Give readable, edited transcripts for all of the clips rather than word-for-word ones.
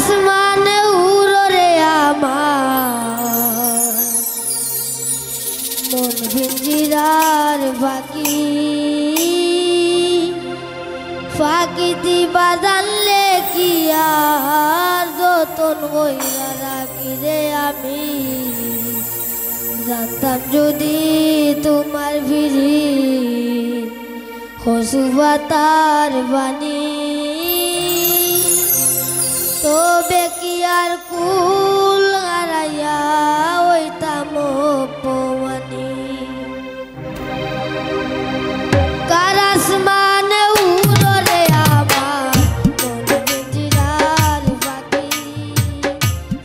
আসমানে উড়রে আমার মন পিঞ্জিরার ফাঁকি ফাঁকি দিবা জানলে কি আর যতন কইরা রাখি রে আমি জানতাম যদি তোমার ভিড়ি হসুবাতার বাণী তবে কি আর কুল হারাইয়া ওইতাম অপমানি কার আসমানে উড়রে আমার মন পিঞ্জিরার ফাঁকি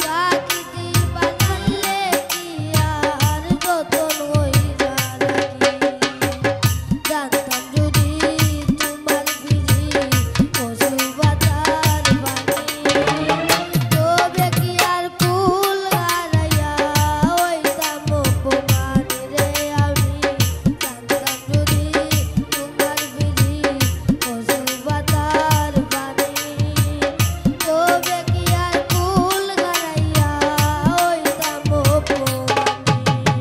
ফাঁকি দিবা জানলে কি আর যতন কইরা রাখি জানতাম যদি তোমার ভিড়ি হসুবাতার বাণী তবে কি আর কুল হারাইয়া ওইতাম অপমানি রে আমি জানতাম যদি তোমার ভিড়ি হসুবাতার বাণী তবে কি আর কুল হারাইয়া ওইতাম অপমানি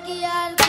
কি আর